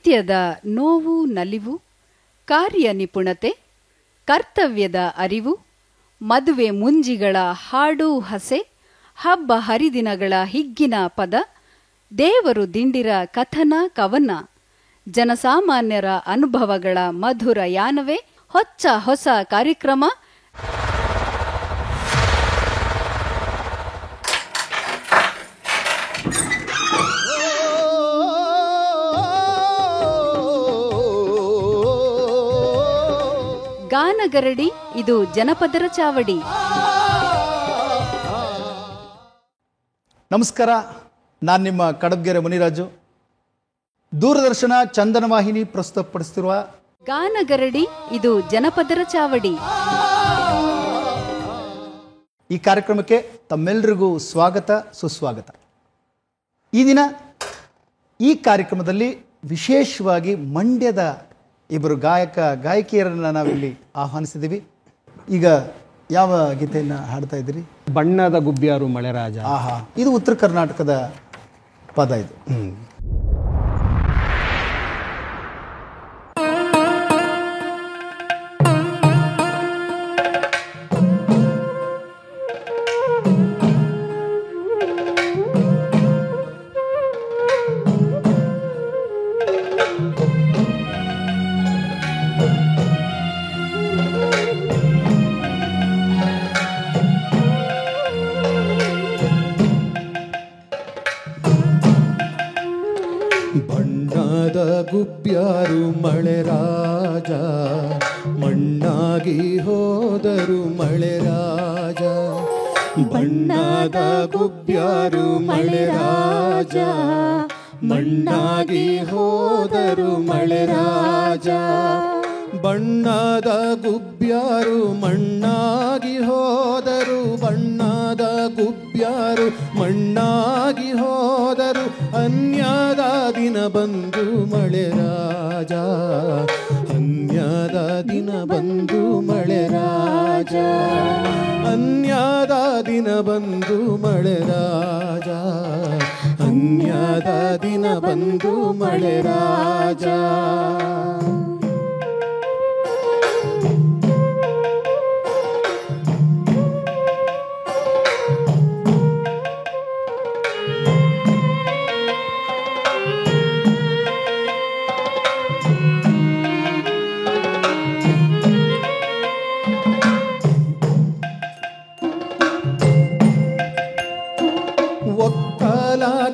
ನಿತ್ಯದ ನೋವು ನಲಿವು, ಕಾರ್ಯ ನಿಪುಣತೆ, ಕರ್ತವ್ಯದ ಅರಿವು, ಮದುವೆ ಮುಂಜಿಗಳ ಹಾಡು ಹಸೆ, ಹಬ್ಬ ಹರಿದಿನಗಳ ಹಿಗ್ಗಿನ ಪದ, ದೇವರು ದಿಂಡಿರ ಕಥನ ಕವನ, ಜನಸಾಮಾನ್ಯರ ಅನುಭವಗಳ ಮಧುರ ಯಾನವೇ ಹೊಸ ಕಾರ್ಯಕ್ರಮ ಗಾನಗರಡಿ. ಇದು ಜನಪದರ ಚಾವಡಿ. ನಮಸ್ಕಾರ, ನಾನು ನಿಮ್ಮ ಕಡಬ್ಗೆರೆ ಮುನಿರಾಜು. ದೂರದರ್ಶನ ಚಂದನ ವಾಹಿನಿ ಪ್ರಸ್ತುತಪಡಿಸುತ್ತಿರುವ ಗಾನಗರಡಿ. ಇದು ಜನಪದರ ಚಾವಡಿ. ಈ ಕಾರ್ಯಕ್ರಮಕ್ಕೆ ತಮ್ಮೆಲ್ಲರಿಗೂ ಸ್ವಾಗತ ಸುಸ್ವಾಗತ. ಈ ದಿನ ಈ ಕಾರ್ಯಕ್ರಮದಲ್ಲಿ ವಿಶೇಷವಾಗಿ ಮಂಡ್ಯದ ಇಬ್ಬರು ಗಾಯಕಿಯರನ್ನು ನಾವಿಲ್ಲಿ ಆಹ್ವಾನಿಸಿದ್ದೀವಿ. ಈಗ ಯಾವ ಗೀತೆಯನ್ನು ಹಾಡ್ತಾ ಇದ್ದೀರಿ? ಬಣ್ಣದ ಗುಬ್ಬಿಯಾರು ಮಳೆರಾಜ. ಆಹಾ, ಇದು ಉತ್ತರ ಕರ್ನಾಟಕದ ಪದ ಇದು. ಗುಬ್ಬ್ಯಾರು ಮಳೆರಾಜ, ಮಣ್ಣಾಗಿ ಹೋದರು ಮಳೆರಾಜ. ಬಣ್ಣದ ಗುಬ್ಬ್ಯಾರು ಮಳೆರಾಜ, ಮಣ್ಣಾಗಿ ಹೋದರು ಮಳೆರಾಜ. ಬಣ್ಣದ ಗುಬ್ಬ್ಯಾರು ಮಣ್ಣಾಗಿ ಹೋದರು, ಬಣ್ಣದ ಗುಬ್ಬ್ಯಾರು ಮಣ್ಣಾಗಿ ಹೋದರು. ಅನ್ಯದ ದಿನ ಬಂದು ಮಳೆರಾಜ, ಅನ್ಯದ ದಿನ ಬಂದು ಮಳೆರಾಜ, ಅನ್ಯದ ದಿನ ಬಂದು ಮಳೆರಾಜ, ಅನ್ಯದ ದಿನ ಬಂದು ಮಳೆರಾಜ.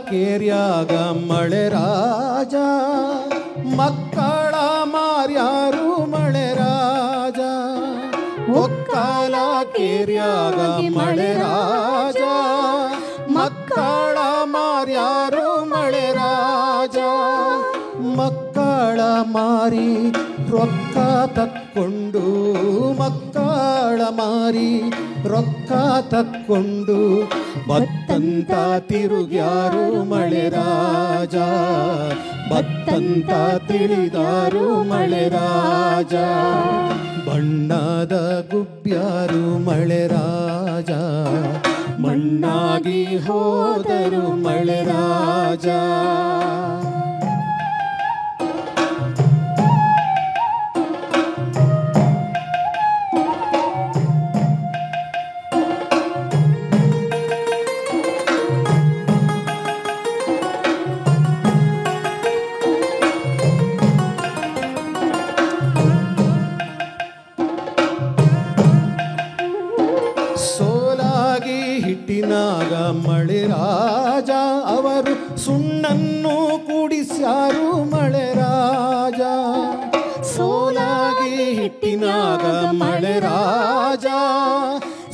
ಕೇರ್ಯಾಗ ಮಳೆರಾಜ, ಮಕ್ಕಳ ಮಾರ್ಯಾರು ಮಳೆರಾಜ. ಒಕ್ಕಲ ಕೇರ್ಯಾಗ ಮಳೆರಾಜ, ಮಕ್ಕಳ ಮಾರ್ಯಾರು ಮಳೆರಾಜ. ಮಕ್ಕಳ ಮಾರಿ ರೊಕ್ಕ ತಕ್ಕೊಂಡು, ಮಕ್ಕಳ ಮಾರಿ ರೊಕ್ಕ ತಕ್ಕೊಂಡು ಬತ್ತಂತ ತಿರುಗ್ಯಾರು ಮಳೆರಾಜ, ಬತ್ತಂತ ತಿಳಿದಾರು ಮಳೆರಾಜ. ಬಣ್ಣದ ಗುಬ್ಬ್ಯಾರು ಮಳೆರಾಜ, ಮಣ್ಣಾಗಿ ಹೋದರು ಮಳೆರಾಜ. ಹಿಟ್ಟಿನಾಗ ಮಳೆರಾಜ, ಅವರು ಸುಣ್ಣನ್ನು ಕೂಡಿಸ್ಯಾರು ಮಳೆರಾಜ. ಸೋಲಾಗಿ ಹಿಟ್ಟಿನಾಗ ಮಳೆರಾಜ,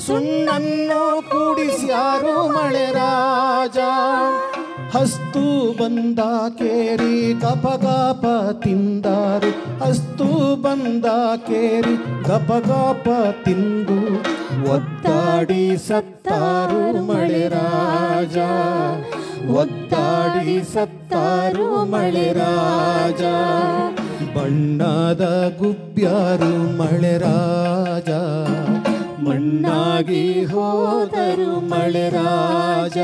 ಸುಣ್ಣನ್ನು ಕೂಡಿಸ್ಯಾರು ಮಳೆರಾಜ. ಹಸ್ತು ಬಂದ ಕೇರಿ ಗಪಗಪ ತಿಂದಾರು, ಹಸ್ತು ಬಂದ ಕೇರಿ ಗಪಗಪ ತಿಂದು ಒದ್ದಾಡಿ ಸತ್ತಾರು ಮಳೆರಾಜ, ಒದ್ದಾಡಿ ಸತ್ತಾರು ಮಳೆರಾಜ. ಬಣ್ಣದ ಗುಬ್ಬ್ಯಾರು ಮಳೆರಾಜ, ಮಣ್ಣಾಗಿ ಹೋದರು ಮಳೆರಾಜ.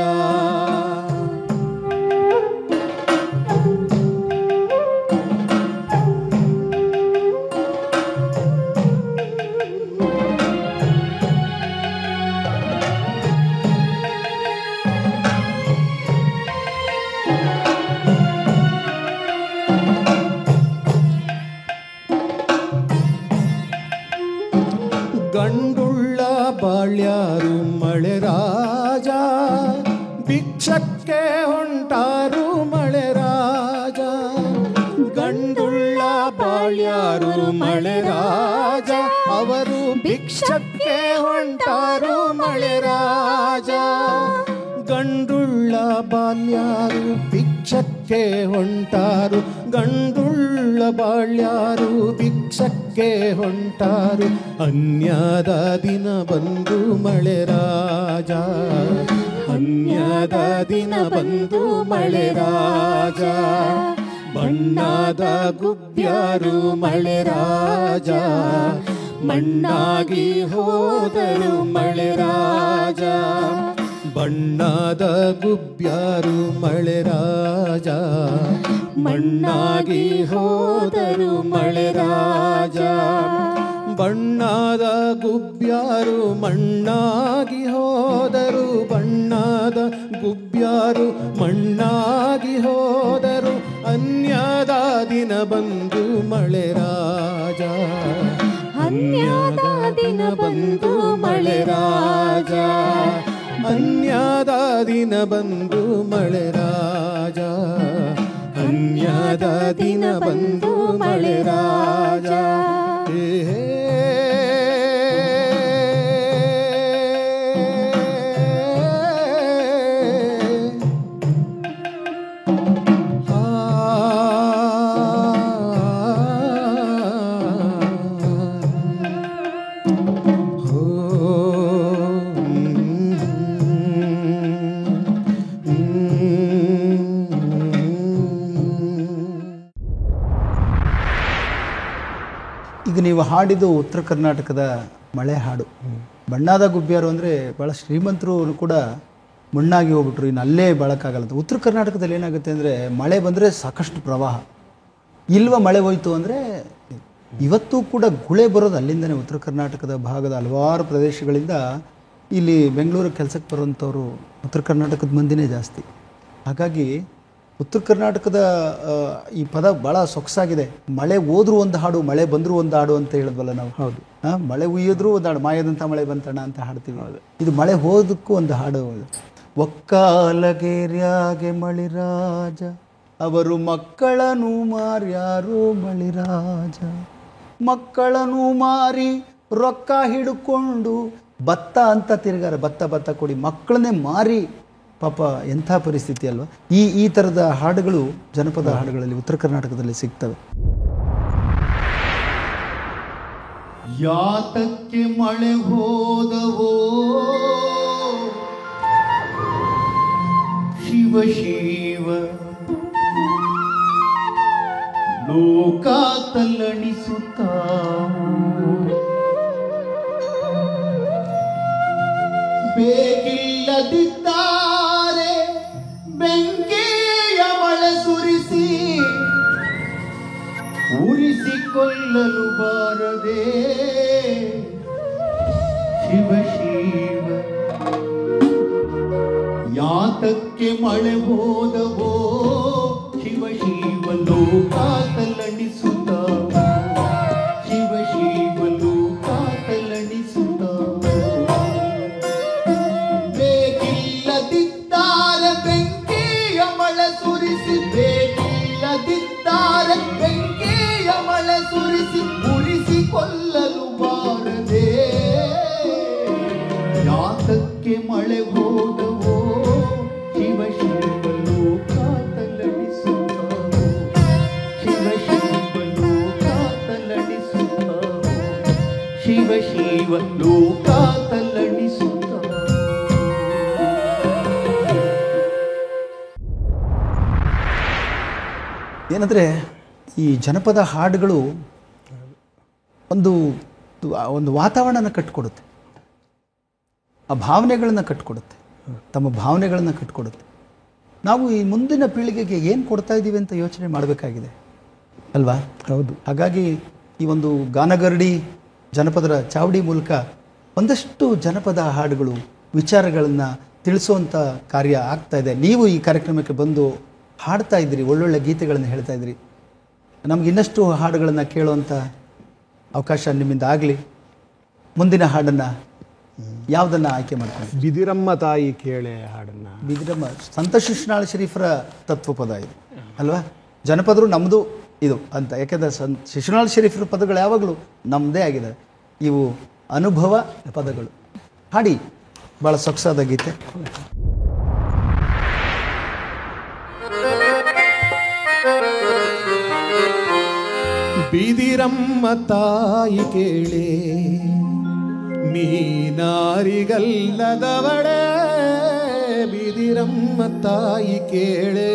ಗಂಡುಳ್ಳ ಬಾಳ್ಯಾರು ಮಳೆ ರಾಜ ಅವರು ಭಿಕ್ಷಕ್ಕೆ ಹೊಂಟಾರು ಮಳೆ ರಾಜ ಗಂಡುಳ್ಳ ಬಾಲ್ಯಾರು ಭಿಕ್ಷಕ್ಕೆ ಹೊಂಟಾರು ಗಂಡುಳ್ಳ ಬಾಳ್ಯಾರು ಭಿಕ್ಷಕ್ಕೆ ಹೊಂಟಾರು ಅನ್ಯದ ದಿನ ಬಂದು ಮಳೆ ರಾಜ ಅನ್ಯದ ದಿನ ಬಂದು ಮಳೆ ರಾಜ ಬಣ್ಣದ ಗುಬ್ಬ್ಯಾರು ಮಳೆ ರಾಜ ಮಣ್ಣಾಗಿ ಹೋದರು ಮಳೆ ರಾಜ ಬಣ್ಣದ ಗುಬ್ಬ್ಯಾರು ಮಳೆ ರಾಜ ಮಣ್ಣಾಗಿ ಹೋದರು ಮಳೆ ರಾಜ ಬಣ್ಣದ ಗುಬ್ಬ್ಯಾರು ಮಣ್ಣಾಗಿ ಹೋದರು ಬಣ್ಣದ ಗುಬ್ಬ್ಯಾರು ಮಣ್ಣಾಗಿ ಹೋದರು ಅನ್ಯದ ದಿನ ಬಂದು ಮಳೆ ರಾಜ ಅನ್ಯದ ದಿನ ಬಂದು ಮಳೆ ರಾಜ ಅನ್ಯದ ದಿನ ಬಂದು ಮಳೆ ರಾಜ ಅನ್ಯದ ದಿನ ಬಂದು ಮಳೆ ರಾಜ ಈಗ ನೀವು ಹಾಡಿದ್ದು ಉತ್ತರ ಕರ್ನಾಟಕದ ಮಳೆ ಹಾಡು. ಬಣ್ಣದ ಗುಬ್ಬ್ಯಾರು ಅಂದರೆ ಭಾಳ ಶ್ರೀಮಂತರು ಕೂಡ ಮಣ್ಣಾಗಿ ಹೋಗ್ಬಿಟ್ರು, ಇನ್ನು ಅಲ್ಲೇ ಬಾಳಕ್ಕಾಗಲ್ಲ. ಉತ್ತರ ಕರ್ನಾಟಕದಲ್ಲಿ ಏನಾಗುತ್ತೆ ಅಂದರೆ ಮಳೆ ಬಂದರೆ ಸಾಕಷ್ಟು ಪ್ರವಾಹ, ಇಲ್ವ ಮಳೆ ಹೋಯ್ತು ಅಂದರೆ ಇವತ್ತು ಕೂಡ ಗುಳೆ ಬರೋದು ಅಲ್ಲಿಂದನೇ. ಉತ್ತರ ಕರ್ನಾಟಕದ ಭಾಗದ ಹಲವಾರು ಪ್ರದೇಶಗಳಿಂದ ಇಲ್ಲಿ ಬೆಂಗಳೂರು ಕೆಲಸಕ್ಕೆ ಬರುವಂಥವ್ರು ಉತ್ತರ ಕರ್ನಾಟಕದ ಮಂದಿನೇ ಜಾಸ್ತಿ. ಹಾಗಾಗಿ ಉತ್ತರ ಕರ್ನಾಟಕದ ಈ ಪದ ಭಾಳ ಸೊಗಸಾಗಿದೆ. ಮಳೆ ಹೋದ್ರೂ ಒಂದು ಹಾಡು, ಮಳೆ ಬಂದರೂ ಒಂದು ಹಾಡು ಅಂತ ಹೇಳಿದ್ವಲ್ಲ ನಾವು. ಹೌದು, ಮಳೆ ಉಯ್ಯಿದ್ರೂ ಒಂದು ಹಾಡು, ಮಾಯದಂಥ ಮಳೆ ಬಂತಣ್ಣ ಅಂತ ಹಾಡ್ತೀವಿ. ಇದು ಮಳೆ ಹೋದಕ್ಕೂ ಒಂದು ಹಾಡು. ಒಕ್ಕಾಲಗೇರ್ಯಾಗೆ ಮಳಿರಾಜ ಅವರು ಮಕ್ಕಳನ್ನು ಮಾರ್ಯಾರು ಮಳಿರಾಜ ಮಕ್ಕಳನ್ನು ಮಾರಿ ರೊಕ್ಕ ಹಿಡ್ಕೊಂಡು ಭತ್ತ ಅಂತ ತಿರ್ಗಾರ, ಭತ್ತ ಕೊಡಿ, ಮಕ್ಕಳನ್ನೇ ಮಾರಿ. ಪಾಪ ಎಂಥ ಪರಿಸ್ಥಿತಿ ಅಲ್ವಾ. ಈ ಥರದ ಹಾಡುಗಳು ಜನಪದ ಹಾಡುಗಳಲ್ಲಿ ಉತ್ತರ ಕರ್ನಾಟಕದಲ್ಲಿ ಸಿಗ್ತವೆ. ಯಾತಕ್ಕೆ ಮಳೆ ಹೋದವೋ ಶಿವ ಶಿವ ಲೋಕ ತಲ್ಲಣಿಸುತ್ತಾವು ಬೇಕಿಲ್ಲದಿದ್ದಾರೆ ಬೆಂಕಿಯ ಮಳೆ ಸುರಿಸಿ ಉರಿಸಿಕೊಳ್ಳಲು ಬಾರದೆ ಶಿವ ಶಿವ ಯಾತಕ್ಕೆ ಮಳೆ ಹೋದವೋ ಶಿವ ಶಿವ ಲೋಕ ತಲ್ಲಣಿಸುತ್ತಾವ ಶಿವ ಶಿವ ಲೋಕ ತಲ್ಲಣಿಸುತ್ತಾವ ಬೇಕಿಲ್ಲದಿದ್ದಾರೆ ಬೆಂಕಿಯ ಮಳೆ ಸುರಿಸಿ ಬೇಕಿಲ್ಲದಿದ್ದಾರೆ ಬೆಂಕಿಯ ಮಳೆ ಸುರಿಸಿ ಉರಿಸಿಕೊಳ್ಳಲು ಬಾರದೆ ಯಾತಕ್ಕೆ ಮಳೆ ಹೋದವೋ ಶಿವ ಶಿವ ಲೋಕ ತಲ್ಲಣಿಸುತ್ತಾವೋ ಶಿವ ಶಿವ ಲೋಕ ತಲ್ಲಣಿಸುತ್ತಾವೋ ಶಿವ ಶಿವ ಲೋಕ ತಲ್ಲಣಿಸುತ್ತಾವೋ. ಏನಂದರೆ ಈ ಜನಪದ ಹಾಡುಗಳು ಒಂದು ವಾತಾವರಣನ ಕಟ್ಟಿಕೊಡುತ್ತೆ, ಆ ಭಾವನೆಗಳನ್ನು ಕಟ್ಟಿಕೊಡುತ್ತೆ, ತಮ್ಮ ಭಾವನೆಗಳನ್ನು ಕಟ್ಟಿಕೊಡುತ್ತೆ. ನಾವು ಈ ಮುಂದಿನ ಪೀಳಿಗೆಗೆ ಏನು ಕೊಡ್ತಾ ಇದ್ದೀವಿ ಅಂತ ಯೋಚನೆ ಮಾಡಬೇಕಾಗಿದೆ ಅಲ್ವಾ? ಹೌದು. ಹಾಗಾಗಿ ಈ ಒಂದು ಗಾನಗರಡಿ ಜನಪದರ ಚಾವಡಿ ಮೂಲಕ ಒಂದಷ್ಟು ಜನಪದ ಹಾಡುಗಳು ವಿಚಾರಗಳನ್ನು ತಿಳಿಸುವಂಥ ಕಾರ್ಯ ಆಗ್ತಾ ಇದೆ. ನೀವು ಈ ಕಾರ್ಯಕ್ರಮಕ್ಕೆ ಬಂದು ಹಾಡ್ತಾ ಇದ್ದೀರಿ, ಒಳ್ಳೊಳ್ಳೆ ಗೀತೆಗಳನ್ನು ಹೇಳ್ತಾ ಇದ್ದೀರಿ. ನಮ್ಗೆ ಇನ್ನಷ್ಟು ಹಾಡುಗಳನ್ನು ಕೇಳುವಂಥ ಅವಕಾಶ ನಿಮ್ಮಿಂದ ಆಗಲಿ. ಮುಂದಿನ ಹಾಡನ್ನು ಯಾವುದನ್ನು ಆಯ್ಕೆ ಮಾಡ್ಕೊಂಡು? ಬಿದಿರಮ್ಮ ತಾಯಿ ಕೇಳೆ ಹಾಡನ್ನು. ಬಿದಿರಮ್ಮ ಸಂತ ಶಿಶುನಾಳ ಶರೀಫರ ತತ್ವಪದ ಇದು ಅಲ್ವಾ? ಜನಪದರು ನಮ್ಮದು ಇದು ಅಂತ. ಯಾಕೆಂದರೆ ಶಿಶುನಾಳ್ ಶರೀಫ್ರ ಪದಗಳು ಯಾವಾಗಲೂ ನಮ್ಮದೇ ಆಗಿದೆ. ಇವು ಅನುಭವ ಪದಗಳು. ಹಾಡಿ, ಭಾಳ ಸೊಗಸಾದ ಗೀತೆ. ಬಿದಿರಮ್ಮ ತಾಯಿ ಕೇಳೆ, ನೀನಾರಿಗಲ್ಲದವಳೆ, ಬಿದಿರಮ್ಮ ತಾಯಿ ಕೇಳೆ,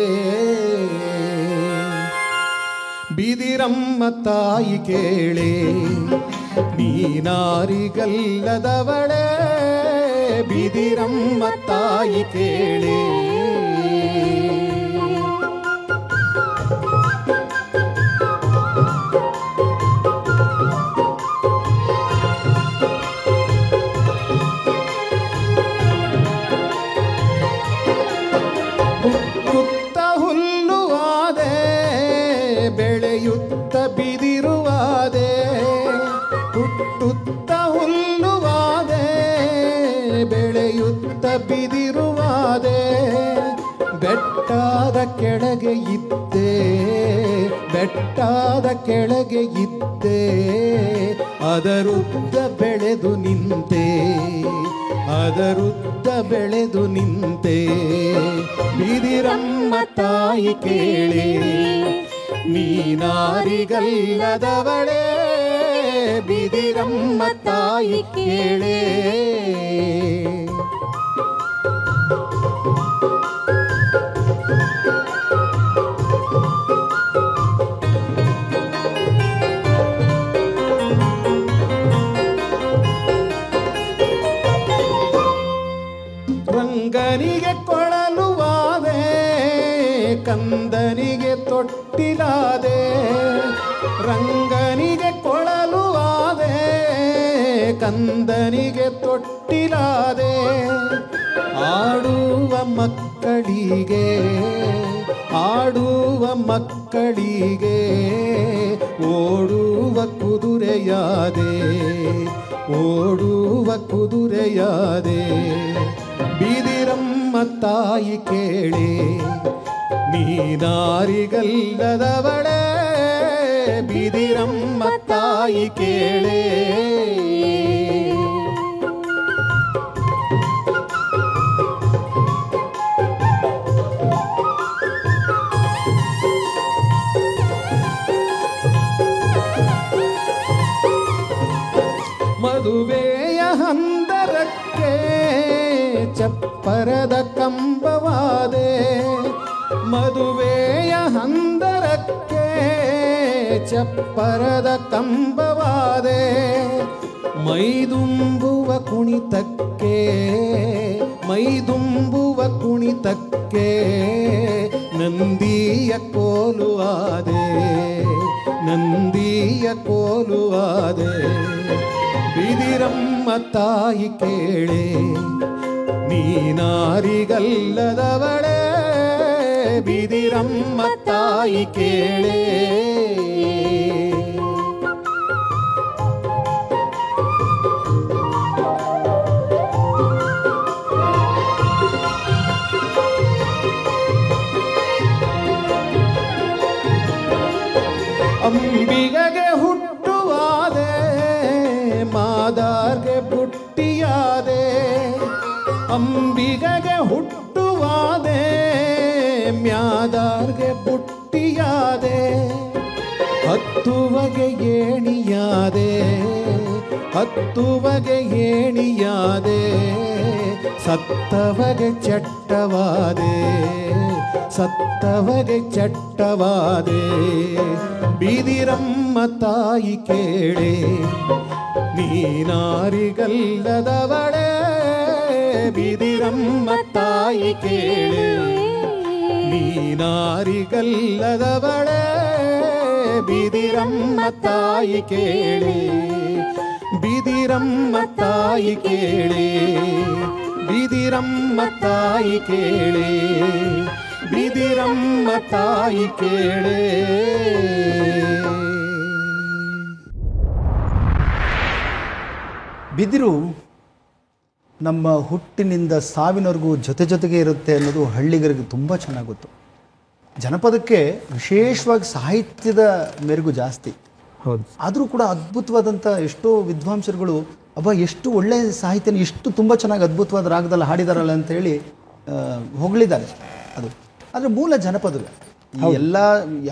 ಬಿದಿರಮ್ಮ ತಾಯಿ ಕೇಳೆ, ನೀನಾರಿಗಲ್ಲದವಳೆ, ಬಿದಿರಮ್ಮ ತಾಯಿ ಕೇಳೆ. ಹುಟ್ಟುತ್ತ ಹುಲ್ಲುವಾದೆ, ಬೆಳೆಯುತ್ತ ಬಿದಿರುವಾದೆ, ಹುಟ್ಟುತ್ತ ಹುಲ್ಲುವಾದೆ, ಬೆಳೆಯುತ್ತ ಬಿದಿರುವಾದೆ, ಬೆಟ್ಟದ ಕೆಳಗೆ ಇದ್ದೆ, ಬೆಟ್ಟದ ಕೆಳಗೆ ಇದ್ದೆ, ಅದರುದ್ದ ಬೆಳೆದು ನಿಂತೆ, ಅದರುದ್ದ ಬೆಳೆದು ನಿಂತೆ, ಬಿದಿರಮ್ಮ ತಾಯಿ ಕೇಳೆ, ನೀನಾರಿಗಲ್ಲದವಳೆ, ಬಿದಿರಮ್ಮ ತಾಯಿ ಕೇಳೆ. ರಂಗನಿಗೆ ಕೊಳಲುವಾದೆ, ಕಂದನಿಗೆ ತೊಟ್ಟಿಲಾದೆ, ರಂಗನಿಗೆ ಕೊಳಲುವಾದೆ, ಕಂದನಿಗೆ ತೊಟ್ಟಿಲಾದೆ, ಆಡುವ ಮಕ್ಕಳಿಗೆ, ಆಡುವ ಮಕ್ಕಳಿಗೆ, ಓಡುವ ಕುದುರೆಯಾದೆ, ಓಡುವ ಕುದುರೆಯಾದೆ, ಬಿದಿರಮ್ಮ ತಾಯಿ ಕೇಳೆ, ನೀನಾರಿಗಲ್ಲದವಳೆ, ಬಿದಿರಮ್ಮ ತಾಯಿ ಕೇಳೆ. ಮದುವೆಯ ಹಂದರಕ್ಕೆ ಚಪ್ಪರದ ಕಂಬವಾದೆ, ಮದುವೆಯ ಹಂದರಕ್ಕೆ ಚಪ್ಪರದ ಕಂಬವಾದೆ, ಮೈದುಂಬುವ ಕುಣಿತಕ್ಕೆ, ಮೈದುಂಬುವ ಕುಣಿತಕ್ಕೆ, ನಂದಿಯ ಕೋಲುವಾದೆ, ನಂದಿಯ ಕೋಲುವಾದೆ, ಬಿದಿರಮ್ಮ ತಾಯಿ ಕೇಳೆ, ನೀನಾರಿಗಲ್ಲದವಳೆ, ಬಿದಿರಮ್ಮ ತಾಯಿ ಕೇಳೆ. ಅಂಬಿಗಗೆ ಹುಟ್ಟುವಾದೆ, ಮಾದಾರ್ಗೆ ಬುಟ್ಟಿಯಾದೆ, ಅಂಬಿಗಗೆ ಹುಟ್ಟುವಾದೆ, ಮ್ಯಾದಾರ್ಗೆ ಬುಟ್ಟಿಯಾದೆ, ಹತ್ತುವಗೆ ಏಣಿಯಾದೆ, ಹತ್ತುವಗೆ ಏಣಿಯಾದೆ, ಸತ್ತವಗೆ ಚಟ್ಟವಾದೆ, ಸತ್ತವಗೆ ಚಟ್ಟವಾದೆ, ಬಿದಿರಮ್ಮ ತಾಯಿ ಕೇಳೆ, ನೀನಾರಿಗಲ್ಲದವಳೆ, ಬಿದಿರಮ್ಮ ತಾಯಿ ಕೇಳೆ, ನೀನಾರಿಗಲ್ಲದವಳೆ, ಬಿದಿರಮ್ಮ ತಾಯಿ ಕೇಳೆ, ಬಿದಿರಮ್ಮ ತಾಯಿ ಕೇಳೆ, ಬಿದಿರಮ್ಮ ತಾಯಿ ಕೇಳೆ, ಬಿದಿರಮ್ಮ ತಾಯಿ ಕೇಳೆ. ಬಿದಿರು ನಮ್ಮ ಹುಟ್ಟಿನಿಂದ ಸಾವಿನವರೆಗೂ ಜೊತೆ ಜೊತೆಗೆ ಇರುತ್ತೆ ಅನ್ನೋದು ಹಳ್ಳಿಗರಿಗೆ ತುಂಬ ಚೆನ್ನಾಗಿ ಗೊತ್ತು. ಜನಪದಕ್ಕೆ ವಿಶೇಷವಾಗಿ ಸಾಹಿತ್ಯದ ಮೆರುಗು ಜಾಸ್ತಿ. ಹೌದು. ಆದರೂ ಕೂಡ ಅದ್ಭುತವಾದಂಥ ಎಷ್ಟೋ ವಿದ್ವಾಂಸರುಗಳು ಎಷ್ಟು ಒಳ್ಳೆಯ ಸಾಹಿತ್ಯನ ಎಷ್ಟು ತುಂಬ ಚೆನ್ನಾಗಿ ಅದ್ಭುತವಾದ ರಾಗದಲ್ಲಿ ಹಾಡಿದಾರಲ್ಲ ಅಂತೇಳಿ ಹೊಗಳಿದ್ದಾರೆ. ಅದು ಆದರೆ ಮೂಲ ಜನಪದವೇ. ಈ ಎಲ್ಲ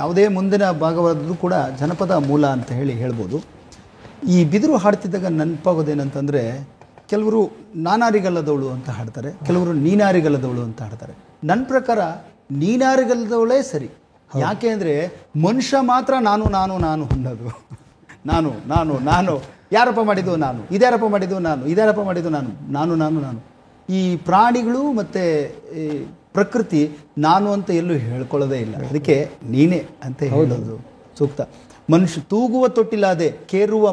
ಯಾವುದೇ ಮುಂದಿನ ಭಾಗವಾದರೂ ಕೂಡ ಜನಪದ ಮೂಲ ಅಂತ ಹೇಳ್ಬೋದು. ಈ ಬಿದಿರು ಹಾಡ್ತಿದ್ದಾಗ ನೆನಪಾಗೋದೇನಂತಂದರೆ, ಕೆಲವರು ನಾನಾರಿಗಲ್ಲದವಳು ಅಂತ ಹಾಡ್ತಾರೆ, ಕೆಲವರು ನೀನಾರಿಗಲ್ಲದವಳು ಅಂತ ಹಾಡ್ತಾರೆ. ನನ್ನ ಪ್ರಕಾರ ನೀನಾರಿಗಲ್ಲದವಳೇ ಸರಿ. ಯಾಕೆ ಅಂದರೆ ಮನುಷ್ಯ ಮಾತ್ರ ನಾನು ನಾನು ನಾನು ಅನ್ನೋದು. ನಾನು ನಾನು ನಾನು ಯಾರಪ್ಪ ಮಾಡಿದ್ದು ನಾನು, ಇದ್ಯಾರಪ್ಪ ಮಾಡಿದ್ದು ನಾನು, ಇದ್ಯಾರಪ್ಪ ಮಾಡಿದ್ದು ನಾನು, ನಾನು ನಾನು ನಾನು. ಈ ಪ್ರಾಣಿಗಳು ಮತ್ತು ಪ್ರಕೃತಿ ನಾನು ಅಂತ ಎಲ್ಲೂ ಹೇಳ್ಕೊಳ್ಳೋದೇ ಇಲ್ಲ. ಅದಕ್ಕೆ ನೀನೇ ಅಂತ ಹೇಳೋದು ಸೂಕ್ತ. ಮನುಷ್ಯ ತೂಗುವ ತೊಟ್ಟಿಲಾದೆ ಕೇರುವ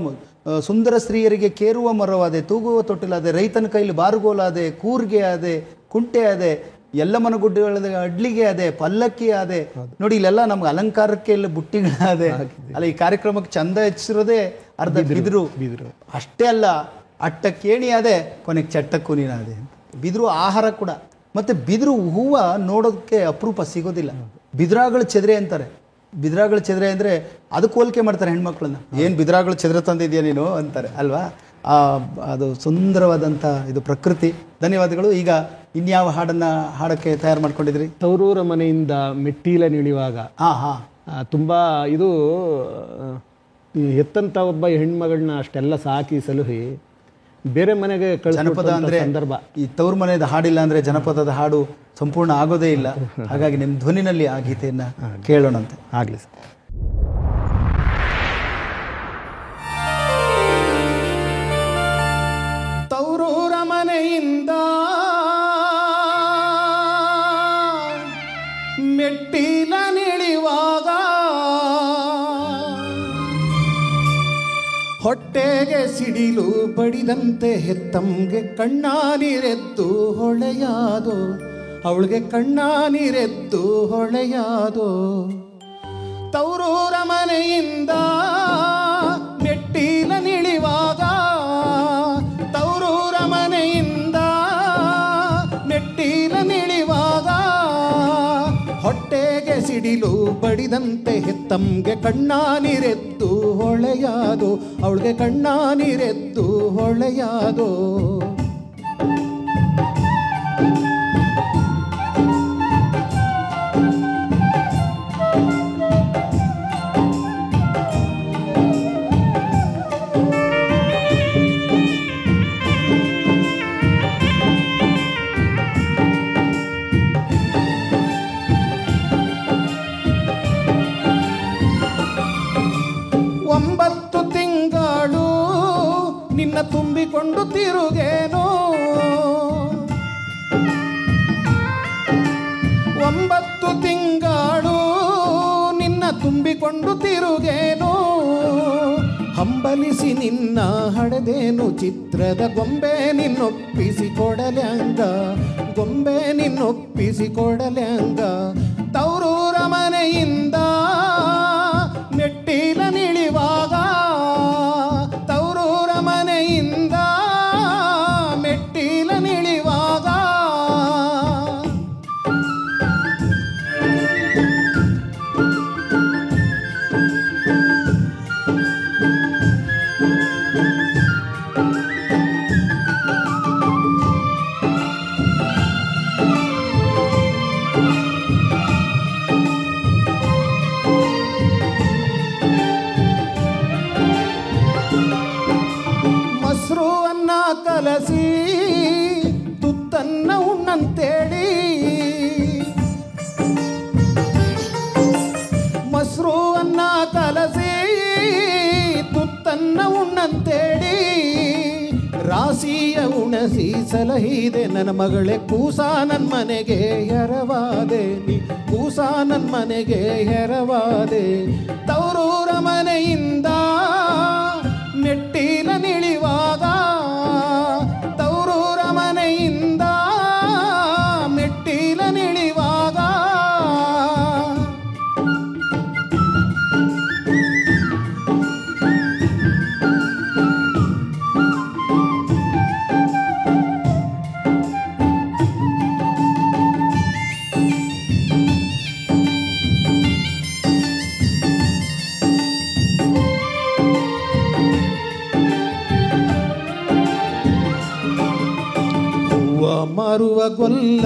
ಸುಂದರ ಸ್ತ್ರೀಯರಿಗೆ ಕೇರುವ ಮರವಾದೆ, ತೂಗುವ ತೊಟ್ಟಿಲಾದೆ ರೈತನ ಕೈಲಿ ಬಾರುಗೋಲಾದೆ, ಕೂರ್ಗೆ ಆದೆ, ಕುಂಟೆ ಆದೆ, ಎಲ್ಲ ಮನಗುಡ್ಡಗಳ ಅಡ್ಲಿಗೆ ಅದೇ, ಪಲ್ಲಕ್ಕಿ ಅದೇ. ನೋಡಿ ಇಲ್ಲೆಲ್ಲ ನಮ್ಗೆ ಅಲಂಕಾರಕ್ಕೆ ಎಲ್ಲ ಬುಟ್ಟಿಗಳಾದೆ. ಅಲ್ಲ, ಈ ಕಾರ್ಯಕ್ರಮಕ್ಕೆ ಚಂದ ಹೆಚ್ಚಿರೋದೇ ಅರ್ಧ ಬಿದಿರು. ಅಷ್ಟೇ ಅಲ್ಲ, ಅಟ್ಟ ಕೇಣಿ ಅದೇ, ಕೊನೆಗೆ ಚಟ್ಟಕ್ಕೂ ನೀನಾದೆ. ಬಿದಿರು ಆಹಾರ ಕೂಡ. ಮತ್ತು ಬಿದಿರು ಹೂವು ನೋಡೋದಕ್ಕೆ ಅಪರೂಪ ಸಿಗೋದಿಲ್ಲ. ಬಿದಿರಾಗಳು ಚೆದ್ರೆ ಅಂತಾರೆ. ಬಿದಿರಾಗಳು ಚೆದ್ರೆ ಅಂದರೆ ಅದಕ್ಕೆ ಹೋಲಿಕೆ ಮಾಡ್ತಾರೆ ಹೆಣ್ಮಕ್ಳನ್ನ. ಏನು ಬಿದಿರಾಗಳು ಚೆದ್ರೆ ತಂದಿದ್ಯಾ ನೀನು ಅಂತಾರೆ ಅಲ್ವಾ. ಅದು ಸುಂದರವಾದಂಥ ಇದು ಪ್ರಕೃತಿ. ಧನ್ಯವಾದಗಳು. ಈಗ ಇನ್ಯಾವ ಹಾಡನ್ನು ಹಾಡೋಕ್ಕೆ ತಯಾರು ಮಾಡ್ಕೊಂಡಿದ್ರಿ? ತವರೂರ ಮನೆಯಿಂದ ಮೆಟ್ಟೀಲ ನಿಳಿಯುವಾಗ. ತುಂಬ ಇದು ಹೆತ್ತಂಥ ಒಬ್ಬ ಹೆಣ್ಮಗಳನ್ನ ಅಷ್ಟೆಲ್ಲ ಸಾಕಿ ಸಲುಹಿ ಬೇರೆ ಮನೆಗೆ ಜನಪದ ಅಂದರೆ ಸಂದರ್ಭ. ಈ ತವ್ರ ಮನೆಯದ ಹಾಡಿಲ್ಲ ಅಂದರೆ ಜನಪದದ ಹಾಡು ಸಂಪೂರ್ಣ ಆಗೋದೇ ಇಲ್ಲ. ಹಾಗಾಗಿ ನಿಮ್ಮ ಧ್ವನಿನಲ್ಲಿ ಆ ಗೀತೆಯನ್ನು ಕೇಳೋಣಂತೆ. ಆಗಲಿ ಸರ್. ತವರೂರ ಮನೆಯಿಂದ ಮೆಟ್ಟಿಲ ನಿಳಿವಾಗ ಹೊಟ್ಟೆಗೆ ಸಿಡಿಲು ಬಡಿದಂತೆ ಹೆತ್ತಮ್ಗೆ ಕಣ್ಣಾನಿರೆದ್ದು ಹೊಳೆಯಾದೋ, ಅವಳಿಗೆ ಕಣ್ಣಾನಿರೆದ್ದು ಹೊಳೆಯಾದೋ. ತವರೂರ ಮನೆಯಿಂದ ಮೆಟ್ಟಿಲ ನಿಳಿವಾಗ, ತವರೂರ ಮನೆಯಿಂದ ಮೆಟ್ಟಿಲ ನಿಳಿವಾಗ ಹೊಟ್ಟೆಗೆ ಸಿಡಿಲು ಬಡಿದಂತೆ ಹೆತ್ತಮ್ಗೆ ಕಣ್ಣಾನಿರೆದ್ದು ಹೊಳೆಯಾದೋ, ಅವಳಿಗೆ ಕಣ್ಣಾನಿರೆದ್ದು ಹೊಳೆಯಾದೋ. ತುಂಬಿಕೊಂಡು ತಿರುಗೇನೋ, 9 ತಿಂಗಳು ನಿನ್ನ ತುಂಬಿಕೊಂಡು ತಿರುಗೇನೋ. ಹಂಬಲಿಸಿ ನಿನ್ನ ಹಡೆದೇನು ಚಿತ್ರದ ಗೊಂಬೆ ನಿನ್ನೊಪ್ಪಿಸಿ ಕೊಡಲ್ಯಾಂಗ, ಗೊಂಬೆ ನಿನ್ನೊಪ್ಪಿಸಿ ಕೊಡಲ್ಯಾಂಗ. ತವರೂರ ಮನೆಯಿಂದ ಮೆಟ್ಟಿಲ ನಿಳಿವಾಗ, ತವರೂರ ಮನೆಯಿಂದ ಮೆಟ್ಟಿಲ ನಿಳಿವಾಗ. ಮೊಸರು ಅನ್ನ ಕಲಸಿ ತುತ್ತನ್ನ ಉಣ್ಣಂತೇಳಿ, ಮೊಸರು ಅನ್ನ ಕಲಸಿ ತುತ್ತನ್ನ ಉಣ್ಣಂತೇಳಿ. ರಾಸಿಯ ಉಣಸಿ ಸಲಹಿದೆ ನನ್ನ ಮಗಳೇ ಕೂಸ ನನ್ನ ಮನೆಗೆ ಎರವಾದೆ, ನೀ ಕೂಸ ನನ್ನ ಮನೆಗೆ ಎರವಾದೆ. ತವರೂರ ಮನೆಯಿಂದ ಮೆಟ್ಟಿಲ ನಿಳಿವಾಗ, ತವರೂರ ಮನೆಯಿಂದ ಮೆಟ್ಟಿಲ ನಿಳಿವಾಗ. ಮಾರುವ ಗೊಲ್ಲ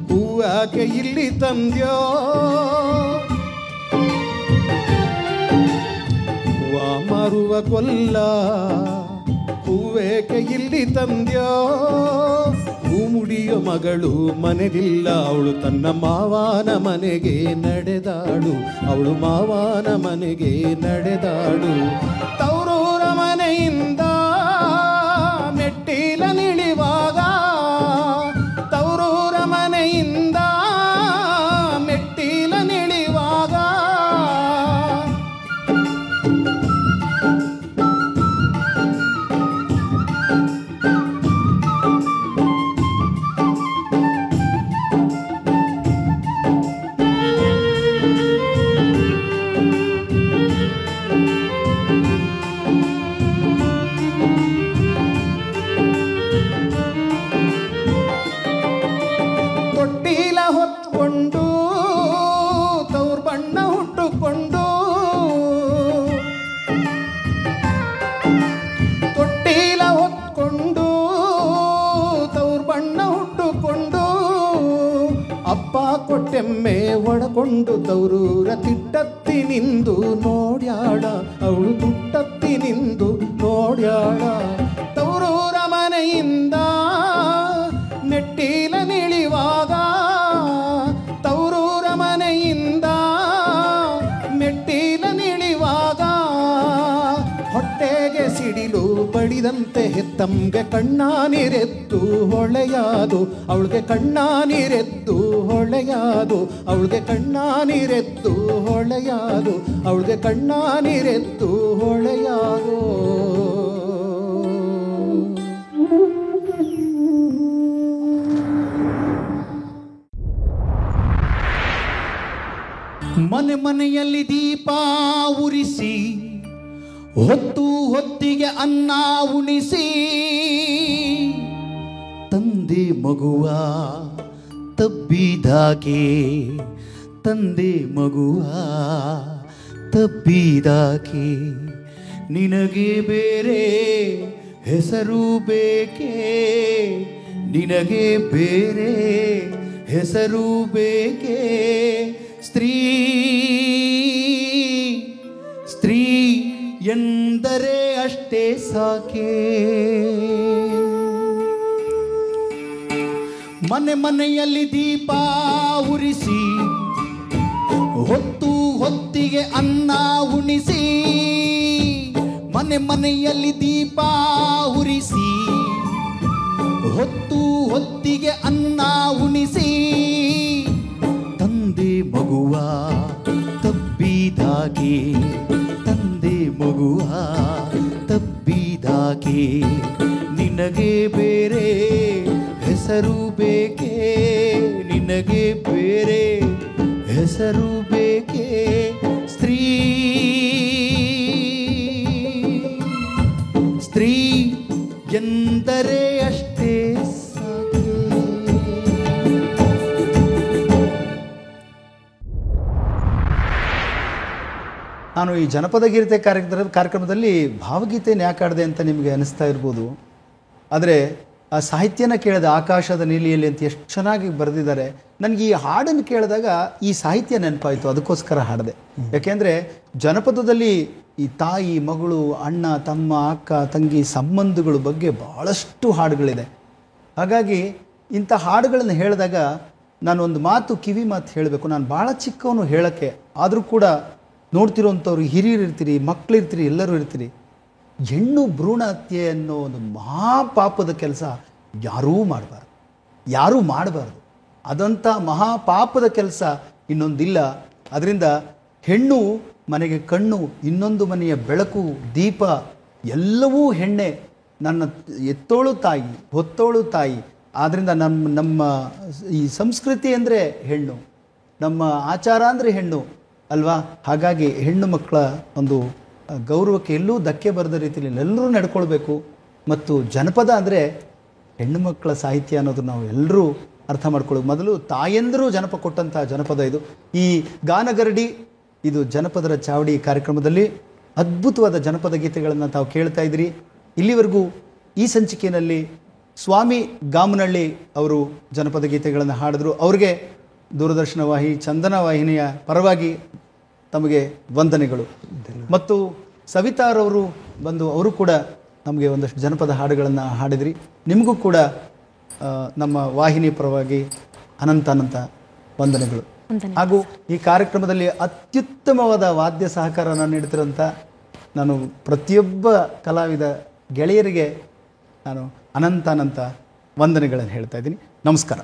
ಹೂವಾಕೆ ಇಲ್ಲಿ ತಂದ್ಯೋ, ಹೂವ ಮಾರುವ ಗೊಲ್ಲ ಹೂವೇಕೆ ಇಲ್ಲಿ ತಂದ್ಯೋ, ಹೂ ಮುಡಿಯೋ ಮಗಳು ಮನೆಗಿಲ್ಲ ಅವಳು ತನ್ನ ಮಾವನ ಮನೆಗೆ ನಡೆದಾಳು, ಅವಳು ಮಾವನ ಮನೆಗೆ ನಡೆದಾಳು. ತವರೂರ ಮನೆಯಿಂದ ಮೆಟ್ಟಿಲ ನಿಳಿವಾಗ, ತವರೂರ ಮನೆಯಿಂದ ಮೆಟ್ಟಿಲ ನಿಳಿವಾಗ, ತೊಟ್ಟಿಲ ಹೊತ್ಕೊಂಡು ತವ್ರ ಬಣ್ಣ ಹುಟ್ಟುಕೊಂಡು, ತೊಟ್ಟಿಲ ಹೊತ್ಕೊಂಡು ತವ್ರ ಬಣ್ಣ ಹುಟ್ಟುಕೊಂಡು, ಅಪ್ಪ ಕೊಟ್ಟೆಮ್ಮೆ ಒಡಕೊಂಡು ತವರೂರ ತಿಟ್ಟತ್ತಿ ನಿಂದು ನೋಡ್ಯಾಳ, ಅವಳು ತುಟ್ಟತ್ತಿ ನಿಂದು ನೋಡ್ಯಾಳ. ತವರೂರ ಮನೆಯಿಂದ ಮೆಟ್ಟಿಲ ನಿಳಿವಾಗ, ತವರೂರ ಮನೆಯಿಂದ ಮೆಟ್ಟಿಲ ನಿಳಿವಾಗ, ಹೊಟ್ಟೆಗೆ ಸಿಡಿಲು ಬಡಿದಂತೆ ಹೆತ್ತಮ್ಗೆ ಕಣ್ಣಾನಿರೆದ್ದು ಹೊಳೆಯಾದು, ಅವಳಿಗೆ ಕಣ್ಣಾನಿರೆದ್ದು ಹೊಳೆಯಾದು, ಅವಳಿಗೆ ಕಣ್ಣಾನಿರೆದ್ದು ಹೊಳೆಯಾದು, ಅವಳಿಗೆ ಕಣ್ಣಾನಿರೆದ್ದು ಹೊಳೆಯಾದು. ಮನೆ ಮನೆಯಲ್ಲಿ ದೀಪ ಉರಿಸಿ, ಹೊತ್ತು ಹೊತ್ತಿಗೆ ಅನ್ನ ಉಣಿಸಿ, ತಂದೆ ಮಗುವ ತಬ್ಬಿದಾಕೆ, ತಂದೆ ಮಗುವ ತಬ್ಬಿದಾಕೆ, ನಿನಗೆ ಬೇರೆ ಹೆಸರು ಬೇಕೇ, ನಿನಗೆ ಬೇರೆ ಹೆಸರು ಬೇಕೇ. ಸ್ತ್ರೀ ಸ್ತ್ರೀ ಎಂದರೆ ಅಷ್ಟೇ ಸಾಕೆ. ಮನೆ ಮನೆಯಲ್ಲಿ ದೀಪ ಉರಿಸಿ, ಹೊತ್ತು ಹೊತ್ತಿಗೆ ಅನ್ನ ಉಣಿಸಿ, ಮನೆ ಮನೆಯಲ್ಲಿ ದೀಪ ಉರಿಸಿ, ಹೊತ್ತು ಹೊತ್ತಿಗೆ ಅನ್ನ ಉಣಿಸಿ, ತಂದೆ ಮಗುವ ತಬ್ಬಿದಾಗೆ, ತಂದೆ ಮಗುವ ತಬ್ಬಿದಾಗೆ, ನಿನಗೆ ಬೇರೆ ಹೆಸರು ಬೇಕೇ, ನಿನಗೆ ಬೇರೆ ಹೆಸರು ಬೇಕೇ. ಸ್ತ್ರೀ ಸ್ತ್ರೀ ಎಂದರೆ ಅಷ್ಟೇ ಸಾಕೆ. ನಾನು ಈ ಜನಪದ ಗೀತೆ ಕಾರ್ಯಕ್ರಮದಲ್ಲಿ ಭಾವಗೀತೆಯನ್ನು ಯಾಕೆ ಆಡಿದೆ ಅಂತ ನಿಮಗೆ ಅನಿಸ್ತಾ ಇರ್ಬೋದು. ಆದರೆ ಆ ಸಾಹಿತ್ಯನ ಕೇಳಿದ ಆಕಾಶದ ನೀಲಿಯಲ್ಲಿ ಅಂತ ಎಷ್ಟು ಚೆನ್ನಾಗಿ ಬರೆದಿದ್ದಾರೆ. ನನಗೆ ಈ ಹಾಡನ್ನು ಕೇಳಿದಾಗ ಈ ಸಾಹಿತ್ಯ ನೆನಪಾಯಿತು, ಅದಕ್ಕೋಸ್ಕರ ಹಾಡಿದೆ. ಯಾಕೆಂದರೆ ಜನಪದದಲ್ಲಿ ಈ ತಾಯಿ ಮಗಳು ಅಣ್ಣ ತಮ್ಮ ಅಕ್ಕ ತಂಗಿ ಸಂಬಂಧಗಳ ಬಗ್ಗೆ ಭಾಳಷ್ಟು ಹಾಡುಗಳಿದೆ. ಹಾಗಾಗಿ ಇಂಥ ಹಾಡುಗಳನ್ನು ಹೇಳಿದಾಗ ನಾನೊಂದು ಮಾತು ಕಿವಿ ಮಾತು ಹೇಳಬೇಕು. ನಾನು ಭಾಳ ಚಿಕ್ಕವನು ಹೇಳೋಕ್ಕೆ, ಆದರೂ ಕೂಡ ನೋಡ್ತಿರೋಂಥವ್ರು ಹಿರಿಯರು ಇರ್ತೀರಿ, ಮಕ್ಕಳಿರ್ತೀರಿ, ಎಲ್ಲರೂ ಇರ್ತೀರಿ. ಹೆಣ್ಣು ಭ್ರೂಣ ಹತ್ಯೆ ಅನ್ನೋ ಒಂದು ಮಹಾಪಾಪದ ಕೆಲಸ ಯಾರೂ ಮಾಡಬಾರ್ದು. ಅದಂಥ ಮಹಾಪಾಪದ ಕೆಲಸ ಇನ್ನೊಂದಿಲ್ಲ. ಅದರಿಂದ ಹೆಣ್ಣು ಮನೆಗೆ ಕಣ್ಣು, ಇನ್ನೊಂದು ಮನೆಯ ಬೆಳಕು, ದೀಪ, ಎಲ್ಲವೂ ಹೆಣ್ಣೆ. ನನ್ನ ಎತ್ತೋಳು ತಾಯಿ, ಹೊತ್ತೋಳು ತಾಯಿ. ಆದ್ದರಿಂದ ನಮ್ಮ ಈ ಸಂಸ್ಕೃತಿ ಅಂದರೆ ಹೆಣ್ಣು, ನಮ್ಮ ಆಚಾರ ಅಂದರೆ ಹೆಣ್ಣು ಅಲ್ವಾ. ಹಾಗಾಗಿ ಹೆಣ್ಣು ಮಕ್ಕಳ ಒಂದು ಗೌರವಕ್ಕೆ ಎಲ್ಲೂ ಧಕ್ಕೆ ಬರದ ರೀತಿಯಲ್ಲಿ ಎಲ್ಲರೂ ನಡ್ಕೊಳ್ಬೇಕು. ಮತ್ತು ಜನಪದ ಅಂದರೆ ಹೆಣ್ಣು ಮಕ್ಕಳ ಸಾಹಿತ್ಯ ಅನ್ನೋದು ನಾವು ಎಲ್ಲರೂ ಅರ್ಥ ಮಾಡ್ಕೊಳ್ಳೋದು. ಮೊದಲು ತಾಯಂದಿರು ಜನಪದ ಕೊಟ್ಟಂಥ ಜನಪದ ಇದು. ಈ ಗಾನಗರಡಿ ಇದು ಜನಪದರ ಚಾವಡಿ ಕಾರ್ಯಕ್ರಮದಲ್ಲಿ ಅದ್ಭುತವಾದ ಜನಪದ ಗೀತೆಗಳನ್ನು ತಾವು ಕೇಳ್ತಾ ಇದ್ದೀರಿ. ಇಲ್ಲಿವರೆಗೂ ಈ ಸಂಚಿಕೆಯಲ್ಲಿ ಸ್ವಾಮಿ ಗಾಮನಹಳ್ಳಿ ಅವರು ಜನಪದ ಗೀತೆಗಳನ್ನು ಹಾಡಿದ್ರು. ಅವ್ರಿಗೆ ದೂರದರ್ಶನ ಚಂದನ ವಾಹಿನಿಯ ಪರವಾಗಿ ತಮಗೆ ವಂದನೆಗಳು. ಮತ್ತು ಸವಿತಾರವರು ಬಂದು ಅವರು ಕೂಡ ನಮಗೆ ಒಂದಷ್ಟು ಜನಪದ ಹಾಡುಗಳನ್ನು ಹಾಡಿದ್ರಿ. ನಿಮಗೂ ಕೂಡ ನಮ್ಮ ವಾಹಿನಿ ಪರವಾಗಿ ಅನಂತ ವಂದನೆಗಳು. ಹಾಗೂ ಈ ಕಾರ್ಯಕ್ರಮದಲ್ಲಿ ಅತ್ಯುತ್ತಮವಾದ ವಾದ್ಯ ಸಹಕಾರನ ನೀಡ್ತಿರೋಂಥ ನಾನು ಪ್ರತಿಯೊಬ್ಬ ಕಲಾವಿದ ಗೆಳೆಯರಿಗೆ ನಾನು ಅನಂತ ವಂದನೆಗಳನ್ನು ಹೇಳ್ತಾ ಇದ್ದೀನಿ. ನಮಸ್ಕಾರ.